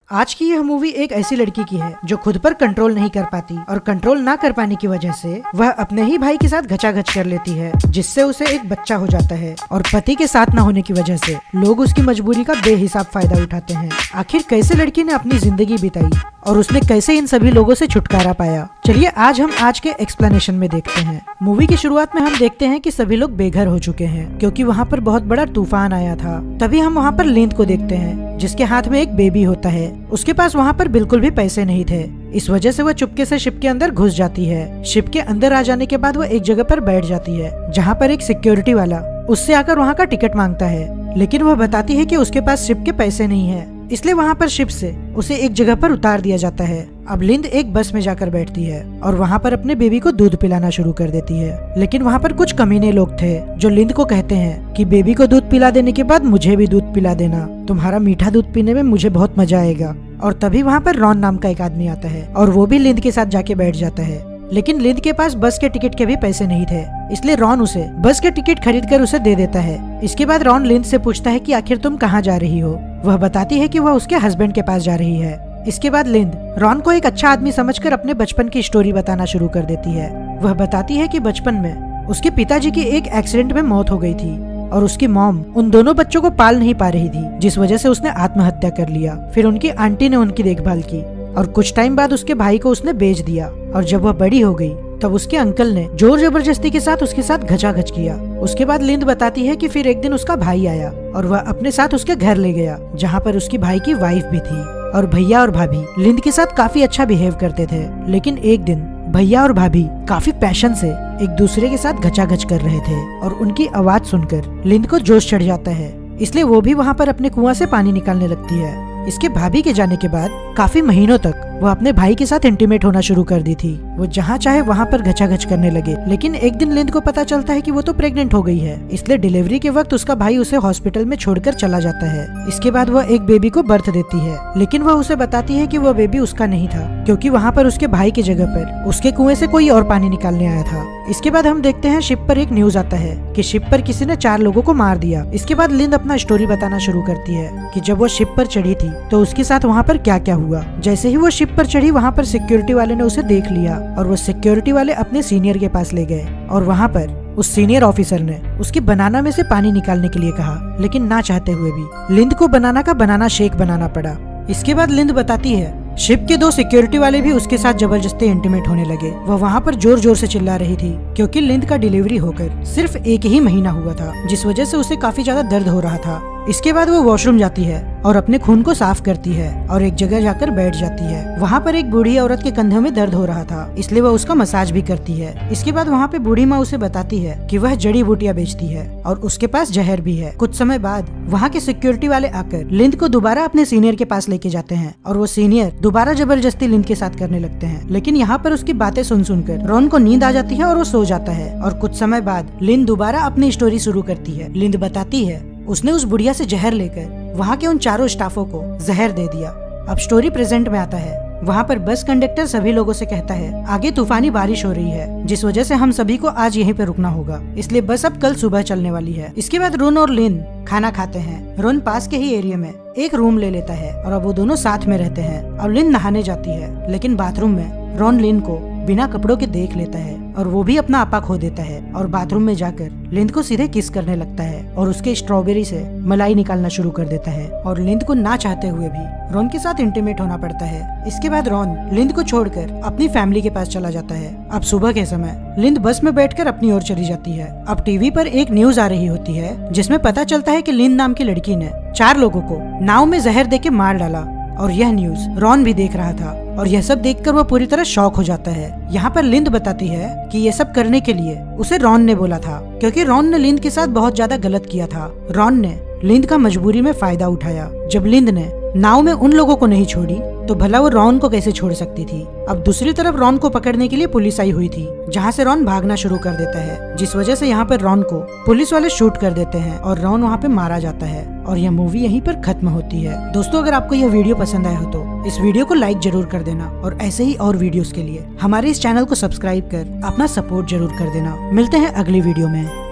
आज की यह मूवी एक ऐसी लड़की की है जो खुद पर कंट्रोल नहीं कर पाती और कंट्रोल ना कर पाने की वजह से वह अपने ही भाई के साथ घचाघच कर लेती है, जिससे उसे एक बच्चा हो जाता है। और पति के साथ ना होने की वजह से लोग उसकी मजबूरी का बेहिसाब फायदा उठाते हैं। आखिर कैसे लड़की ने अपनी जिंदगी बिताई और उसने कैसे इन सभी लोगों से छुटकारा पाया, चलिए आज हम आज के एक्सप्लेनेशन में देखते हैं। मूवी की शुरुआत में हम देखते हैं कि सभी लोग बेघर हो चुके हैं क्योंकि वहाँ पर बहुत बड़ा तूफान आया था। तभी हम वहाँ पर लिंद को देखते हैं जिसके हाथ में एक बेबी होता है। उसके पास वहाँ पर बिल्कुल भी पैसे नहीं थे, इस वजह से वह चुपके से शिप के अंदर घुस जाती है। शिप के अंदर आ जाने के बाद वह एक जगह पर बैठ जाती है जहाँ पर एक सिक्योरिटी वाला उससे आकर वहाँ का टिकट मांगता है, लेकिन वह बताती है कि उसके पास शिप के पैसे नहीं है, इसलिए वहाँ पर शिप से उसे एक जगह पर उतार दिया जाता है। अब लिंद एक बस में जाकर बैठती है और वहाँ पर अपने बेबी को दूध पिलाना शुरू कर देती है। लेकिन वहाँ पर कुछ कमीने लोग थे जो लिंद को कहते हैं कि बेबी को दूध पिला देने के बाद मुझे भी दूध पिला देना, तुम्हारा मीठा दूध पीने में मुझे बहुत मजा आएगा। और तभी वहाँ पर रॉन नाम का एक आदमी आता है और वो भी लिंद के साथ जाके बैठ जाता है। लेकिन लिंद के पास बस के टिकट के भी पैसे नहीं थे, इसलिए रॉन उसे बस के टिकट खरीद कर उसे दे देता है। इसके बाद रॉन लिंद से पूछता है कि आखिर तुम कहाँ जा रही हो। वह बताती है कि वह उसके हस्बैंड के पास जा रही है। इसके बाद लिंद रॉन को एक अच्छा आदमी समझकर अपने बचपन की स्टोरी बताना शुरू कर देती है। वह बताती है कि बचपन में उसके पिताजी की एक एक्सीडेंट में मौत हो गई थी और उसकी मॉम उन दोनों बच्चों को पाल नहीं पा रही थी, जिस वजह से उसने आत्महत्या कर लिया। फिर उनकी आंटी ने उनकी देखभाल की और कुछ टाइम बाद उसके भाई को उसने बेच दिया। और जब वह बड़ी हो गई तब उसके अंकल ने जोर जबरदस्ती के साथ उसके साथ घचाघच किया। उसके बाद लिंद बताती है कि फिर एक दिन उसका भाई आया और वह अपने साथ उसके घर ले गया, जहाँ पर उसकी भाई की वाइफ भी थी। और भैया और भाभी लिंद के साथ काफी अच्छा बिहेव करते थे। लेकिन एक दिन भैया और भाभी काफी पैशन से एक दूसरे के साथ घचाघच कर रहे थे और उनकी आवाज सुनकर लिंद को जोश चढ़ जाता है, इसलिए वो भी वहाँ पर अपने कुआं से पानी निकालने लगती है। इसके भाभी के जाने के बाद काफी महीनों तक वो अपने भाई के साथ इंटीमेट होना शुरू कर दी थी। वो जहाँ चाहे वहाँ पर घचाघच करने लगे। लेकिन एक दिन लिंद को पता चलता है कि वो तो प्रेग्नेंट हो गई है, इसलिए डिलीवरी के वक्त उसका भाई उसे हॉस्पिटल में छोड़कर चला जाता है। इसके बाद वह एक बेबी को बर्थ देती है, लेकिन वह उसे बताती है कि वह बेबी उसका नहीं था क्योंकि वहाँ पर उसके भाई की जगह पर उसके कुएं से कोई और पानी निकालने आया था। इसके बाद हम देखते हैं शिप पर एक न्यूज आता है कि शिप पर किसी ने 4 लोगों को मार दिया। इसके बाद लिंद अपना स्टोरी बताना शुरू करती है कि जब वो शिप पर चढ़ी थी तो उसके साथ वहाँ पर क्या क्या हुआ। जैसे ही वो शिप पर चढ़ी वहाँ पर सिक्योरिटी वाले ने उसे देख लिया और वो सिक्योरिटी वाले अपने सीनियर के पास ले गए और वहाँ पर उस सीनियर ऑफिसर ने उसकी बनाना में से पानी निकालने के लिए कहा, लेकिन ना चाहते हुए भी लिंद को बनाना का बनाना शेक बनाना पड़ा। इसके बाद लिंद बताती है शिप के 2 सिक्योरिटी वाले भी उसके साथ जबरदस्ती इंटीमेट होने लगे। वह वहाँ पर जोर जोर से चिल्ला रही थी क्योंकि लिंद का डिलीवरी होकर सिर्फ 1 ही महीना हुआ था, जिस वजह से उसे काफी ज्यादा दर्द हो रहा था। इसके बाद वो वॉशरूम जाती है और अपने खून को साफ करती है और एक जगह जाकर बैठ जाती है। वहाँ पर एक बूढ़ी औरत के कंधों में दर्द हो रहा था, इसलिए वह उसका मसाज भी करती है। इसके बाद वहाँ पे बूढ़ी माँ उसे बताती है कि वह जड़ी बूटियाँ बेचती है और उसके पास जहर भी है। कुछ समय बाद वहाँ के सिक्योरिटी वाले आकर लिंद को दोबारा अपने सीनियर के पास लेके जाते हैं और वो सीनियर दोबारा जबरदस्ती लिंद के साथ करने लगते हैं। लेकिन यहाँ पर उसकी बातें सुन सुनकर रॉन को नींद आ जाती है और वो सो जाता है। और कुछ समय बाद लिंद दोबारा अपनी स्टोरी शुरू करती है। लिंद बताती है उसने उस बुढ़िया से जहर लेकर वहाँ के उन 4 स्टाफों को जहर दे दिया। अब स्टोरी प्रेजेंट में आता है। वहाँ पर बस कंडक्टर सभी लोगों से कहता है आगे तूफानी बारिश हो रही है, जिस वजह से हम सभी को आज यहीं पे रुकना होगा, इसलिए बस अब कल सुबह चलने वाली है। इसके बाद रोन और लिन खाना खाते हैं। रोन पास के ही एरिया में एक रूम ले लेता है और अब वो दोनों साथ में रहते हैं। और लिन नहाने जाती है, लेकिन बाथरूम में रॉन लिन को बिना कपड़ों के देख लेता है और वो भी अपना आपा खो देता है और बाथरूम में जाकर लिंद को सीधे किस करने लगता है और उसके स्ट्रॉबेरी से मलाई निकालना शुरू कर देता है। और लिंद को ना चाहते हुए भी रॉन के साथ इंटीमेट होना पड़ता है। इसके बाद रॉन लिंद को छोड़कर अपनी फैमिली के पास चला जाता है। अब सुबह के समय लिंद बस में बैठकर अपनी ओर चली जाती है। अब टीवी पर एक न्यूज आ रही होती है जिसमें पता चलता है कि लिंद नाम की लड़की ने 4 लोगों को नाव में जहर देके मार डाला और यह न्यूज रॉन भी देख रहा था और यह सब देखकर वह पूरी तरह शॉक हो जाता है। यहाँ पर लिंद बताती है कि ये सब करने के लिए उसे रॉन ने बोला था क्योंकि रॉन ने लिंद के साथ बहुत ज्यादा गलत किया था। रॉन ने लिंद का मजबूरी में फायदा उठाया। जब लिंद ने नाव में उन लोगों को नहीं छोड़ी तो भला वो रॉन को कैसे छोड़ सकती थी। अब दूसरी तरफ रॉन को पकड़ने के लिए पुलिस आई हुई थी, जहाँ से रॉन भागना शुरू कर देता है, जिस वजह से यहाँ पर रॉन को पुलिस वाले शूट कर देते हैं और रॉन वहाँ पे मारा जाता है और यह मूवी यहीं पर खत्म होती है। दोस्तों, अगर आपको यह वीडियो पसंद आया हो तो इस वीडियो को लाइक जरूर कर देना और ऐसे ही और वीडियोस के लिए हमारे इस चैनल को सब्सक्राइब कर अपना सपोर्ट जरूर कर देना। मिलते हैं अगली वीडियो में।